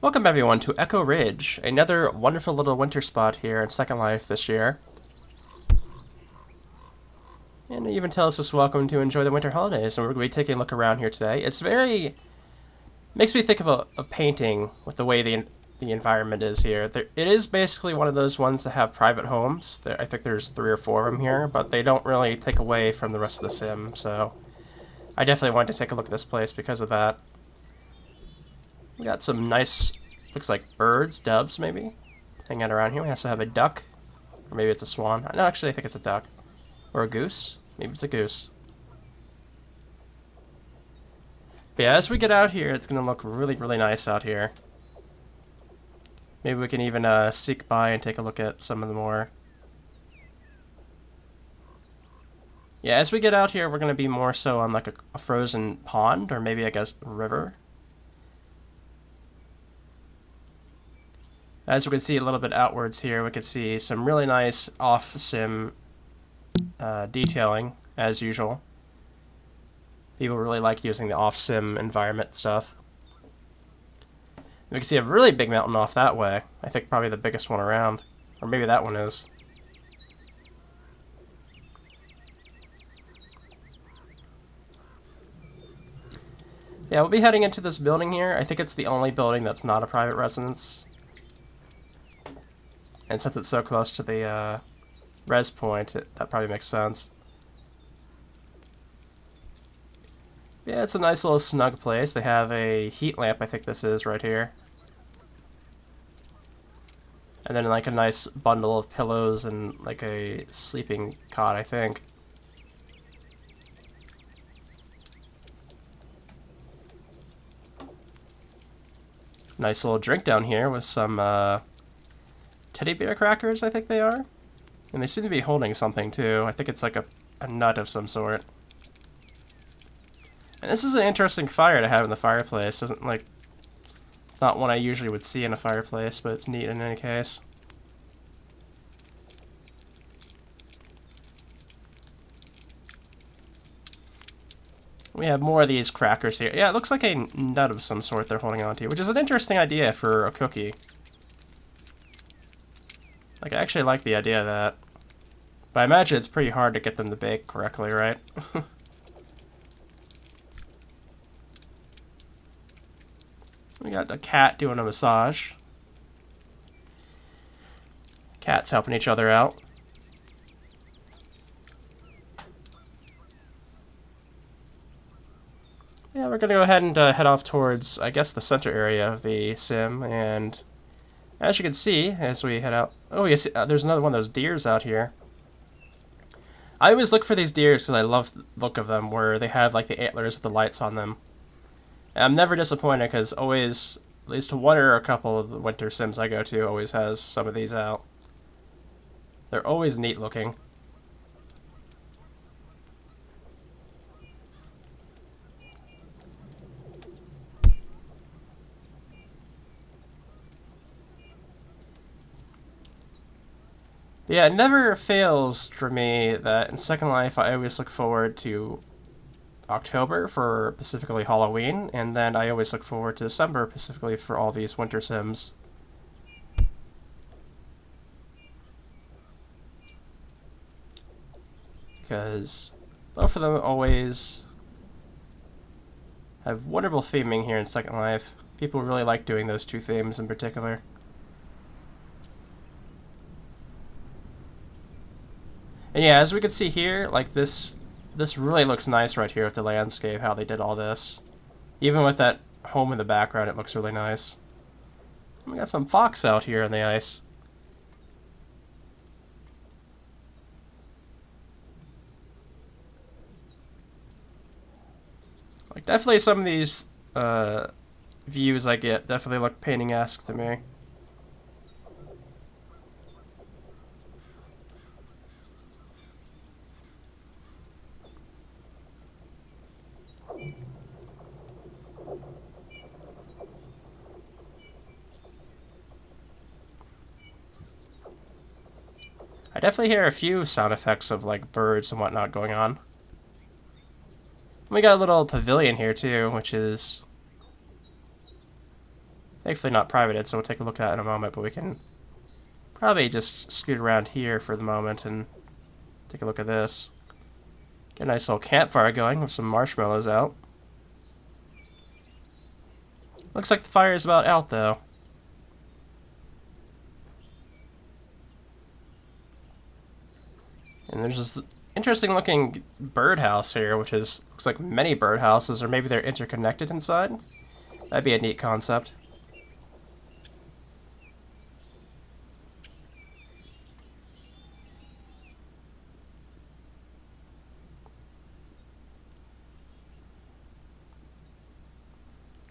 Welcome everyone to Echo Ridge, another wonderful little winter spot here in Second Life this year. And it even tells us welcome to enjoy the winter holidays, and we're going to be taking a look around here today. It's very... makes me think of a painting with the way the environment is here. It is basically one of those ones that have private homes. I think there's 3 or 4 of them here, but they don't really take away from the rest of the sim, so... I definitely wanted to take a look at this place because of that. We got some nice, looks like birds, doves maybe, hanging out around here. We also have a duck, or maybe it's a swan. No, actually I think it's a duck. Or a goose. Maybe it's a goose. But yeah, as we get out here, it's going to look really, really nice out here. Maybe we can even sneak by and take a look at some of the more... Yeah, as we get out here, we're going to be more so on like a frozen pond, or maybe I guess a river. As we can see a little bit outwards here, we can see some really nice off-sim detailing, as usual. People really like using the off-sim environment stuff. We can see a really big mountain off that way. I think probably the biggest one around. Or maybe that one is. Yeah, we'll be heading into this building here. I think it's the only building that's not a private residence. And since it's so close to the res point, that probably makes sense. Yeah, it's a nice little snug place. They have a heat lamp, I think this is, right here. And then like a nice bundle of pillows and like a sleeping cot, I think. Nice little drink down here with some teddy bear crackers, I think they are. And they seem to be holding something too. I think it's like a nut of some sort. And this is an interesting fire to have in the fireplace. Doesn't like... It's not one I usually would see in a fireplace, but it's neat in any case. We have more of these crackers here. Yeah, it looks like a nut of some sort they're holding onto, which is an interesting idea for a cookie. Like, I actually like the idea of that. But I imagine it's pretty hard to get them to bake correctly, right? We got a cat doing a massage. Cats helping each other out. Yeah, we're gonna go ahead and head off towards, I guess, the center area of the sim, and as you can see, as we head out... Oh, yes, there's another one of those deers out here. I always look for these deers because I love the look of them, where they have like the antlers with the lights on them. And I'm never disappointed because always, at least one or a couple of the winter sims I go to always has some of these out. They're always neat looking. Yeah, it never fails for me that in Second Life I always look forward to October for specifically Halloween, and then I always look forward to December specifically for all these winter sims. Because both of them always have wonderful theming here in Second Life. People really like doing those two themes in particular. And yeah, as we can see here, like this really looks nice right here with the landscape, how they did all this. Even with that home in the background, it looks really nice. We got some fox out here on the ice. Like, definitely some of these views I get definitely look painting-esque to me. I definitely hear a few sound effects of like birds and whatnot going on. We got a little pavilion here too, which is Thankfully not privated, so we'll take a look at it in a moment, but we can probably just scoot around here for the moment and take a look at this. Get a nice little campfire going with some marshmallows out. Looks like the fire is about out, though. And there's this interesting looking birdhouse here, which looks like many birdhouses, or maybe they're interconnected inside. That'd be a neat concept.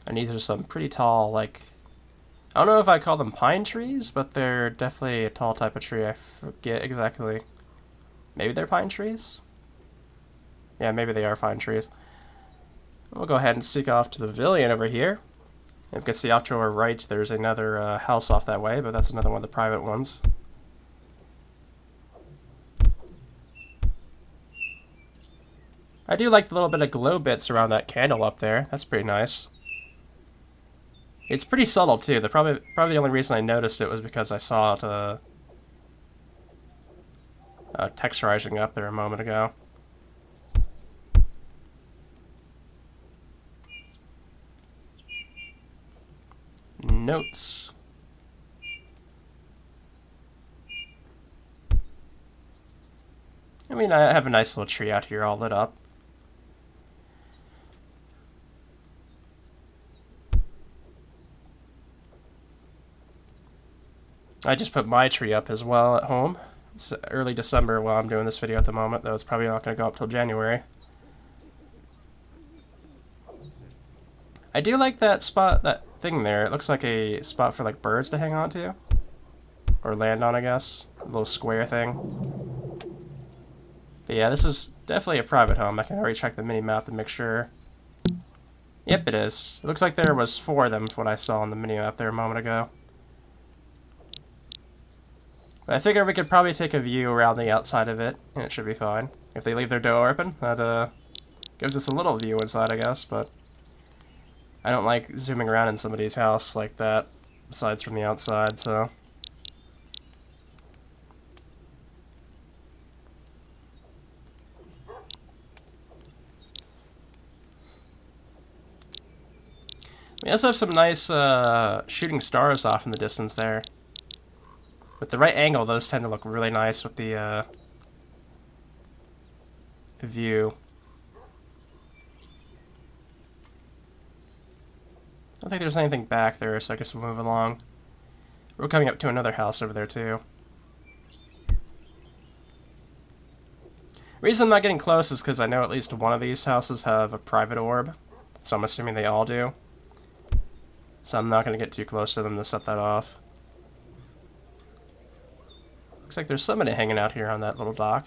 And these are some pretty tall, like, I don't know if I call them pine trees, but they're definitely a tall type of tree. I forget exactly. Maybe they're pine trees? Yeah, maybe they are pine trees. We'll go ahead and sneak off to the pavilion over here. And you can see off to our right, there's another house off that way, but that's another one of the private ones. I do like the little bit of glow bits around that candle up there. That's pretty nice. It's pretty subtle too. Probably the only reason I noticed it was because I saw it texturizing up there a moment ago. Notes. I mean, I have a nice little tree out here all lit up. I just put my tree up as well at home. It's early December while I'm doing this video at the moment, though it's probably not going to go up till January. I do like that spot, that thing there. It looks like a spot for like birds to hang on to. Or land on, I guess. A little square thing. But yeah, this is definitely a private home. I can already check the mini-map to make sure. Yep, it is. It looks like there was 4 of them from what I saw on the mini-map there a moment ago. But I figure we could probably take a view around the outside of it, and it should be fine. If they leave their door open, that gives us a little view inside, I guess, but I don't like zooming around in somebody's house like that, besides from the outside, so. We also have some nice shooting stars off in the distance there. With the right angle, those tend to look really nice with the view. I don't think there's anything back there, so I guess we'll move along. We're coming up to another house over there, too. The reason I'm not getting close is because I know at least one of these houses have a private orb, so I'm assuming they all do. So I'm not going to get too close to them to set that off. Looks like there's somebody hanging out here on that little dock.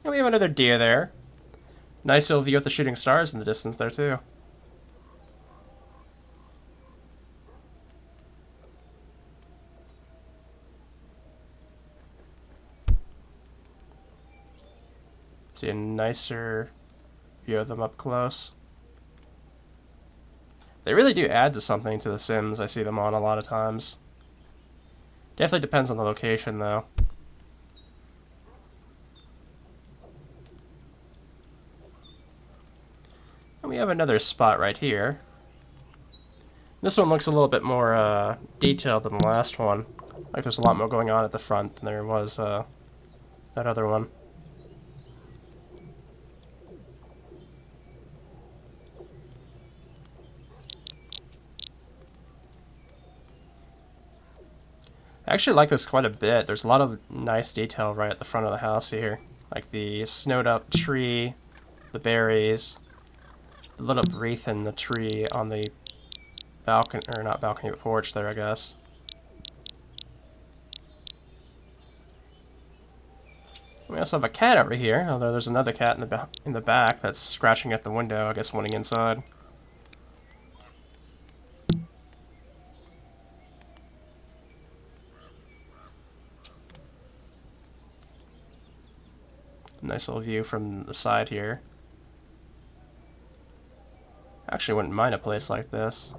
And we have another deer there. Nice little view with the shooting stars in the distance there, too. See a nicer view of them up close. They really do add to something to The Sims. I see them on a lot of times. Definitely depends on the location, though. And we have another spot right here. This one looks a little bit more detailed than the last one. Like there's a lot more going on at the front than there was that other one. I actually like this quite a bit. There's a lot of nice detail right at the front of the house here. Like the snowed up tree, the berries, the little wreath in the tree on the balcony, or not balcony, but porch there, I guess. We also have a cat over here, although there's another cat in the back that's scratching at the window, I guess wanting inside. Nice little view from the side here. Actually, wouldn't mind a place like this.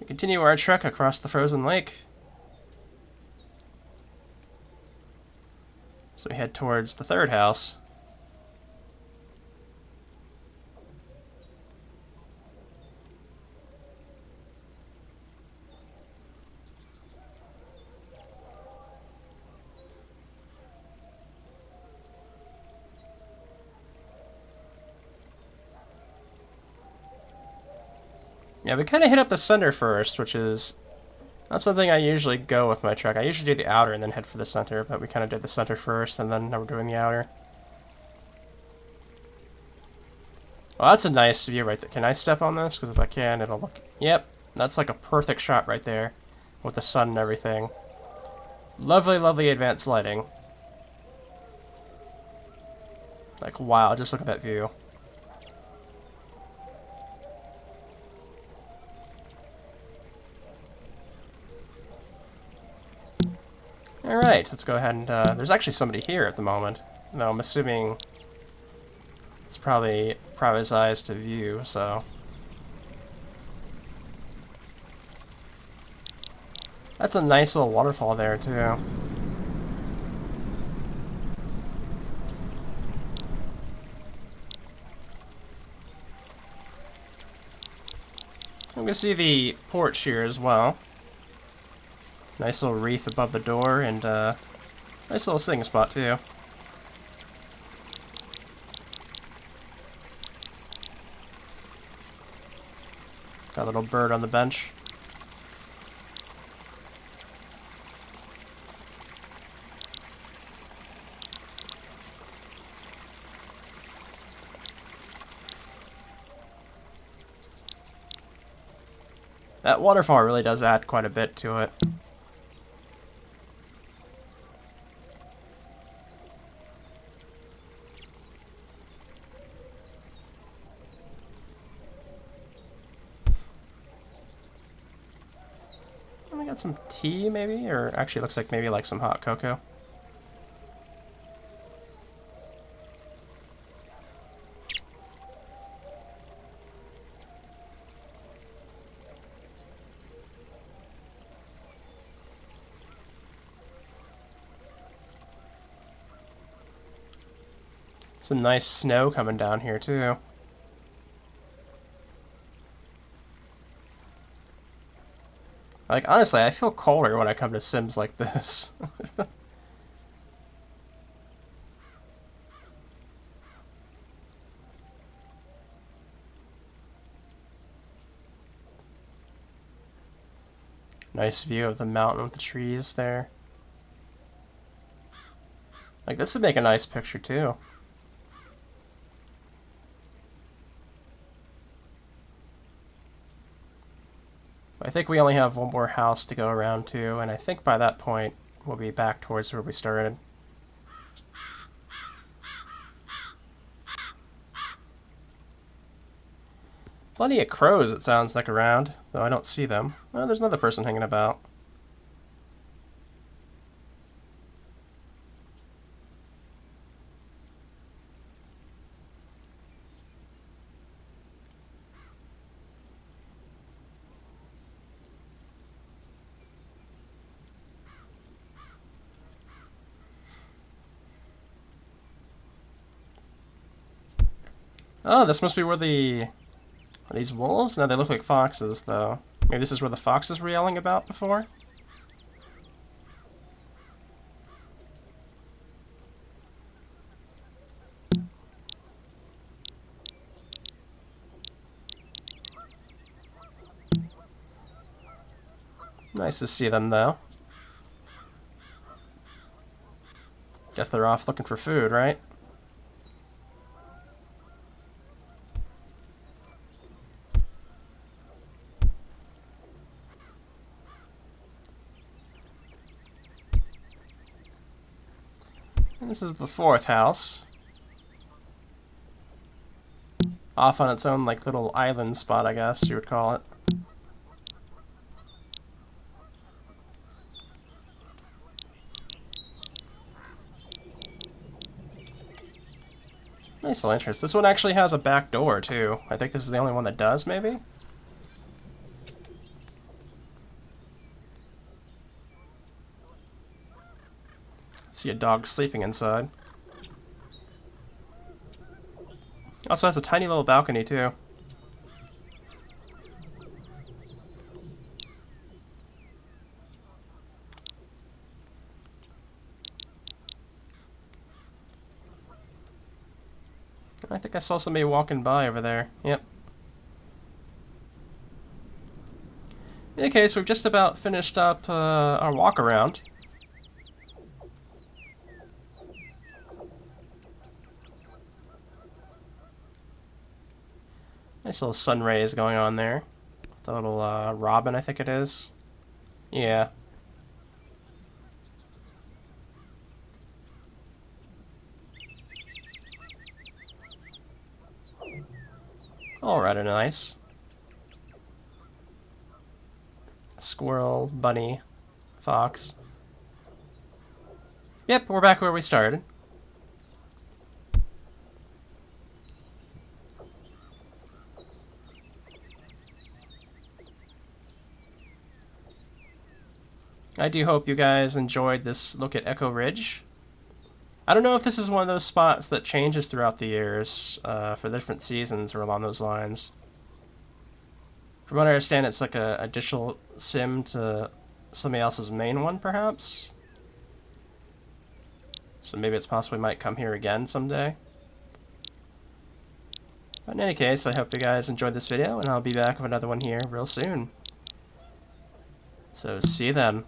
We continue our trek across the frozen lake. So we head towards the third house. Yeah, we kind of hit up the center first, which is not something I usually go with my trek. I usually do the outer and then head for the center, but we kind of did the center first, and then now we're doing the outer. Well, that's a nice view right there. Can I step on this? Because if I can, it'll look... Yep, that's like a perfect shot right there, with the sun and everything. Lovely, lovely advanced lighting. Like, wow, just look at that view. Alright, let's go ahead and, there's actually somebody here at the moment. No, I'm assuming it's probably privatized to view, so... That's a nice little waterfall there, too. I'm gonna see the porch here as well. Nice little wreath above the door, and nice little sitting spot too. Got a little bird on the bench. That waterfall really does add quite a bit to it. I got some tea, maybe? Or actually looks like maybe like some hot cocoa. Some nice snow coming down here, too. Like, honestly, I feel colder when I come to Sims like this. Nice view of the mountain with the trees there. Like, this would make a nice picture, too. I think we only have one more house to go around to, and I think by that point we'll be back towards where we started. Plenty of crows, it sounds like, around, though I don't see them. Oh, there's another person hanging about. Oh, this must be where the... Are these wolves? No, they look like foxes, though. Maybe this is where the foxes were yelling about before? Nice to see them, though. Guess they're off looking for food, right? And this is the fourth house. Off on its own, like, little island spot, I guess you would call it. Nice little entrance. This one actually has a back door, too. I think this is the only one that does, maybe? See a dog sleeping inside. Also has a tiny little balcony, too. I think I saw somebody walking by over there. Yep. In any case, we've just about finished up our walk around. Nice little sun rays going on there. The little robin, I think it is. Yeah. All rather nice. Squirrel, bunny, fox. Yep, we're back where we started. I do hope you guys enjoyed this look at Echo Ridge. I don't know if this is one of those spots that changes throughout the years for different seasons or along those lines. From what I understand, it's like a additional sim to somebody else's main one, perhaps? So maybe it's possible we might come here again someday. But in any case, I hope you guys enjoyed this video, and I'll be back with another one here real soon. So see you then.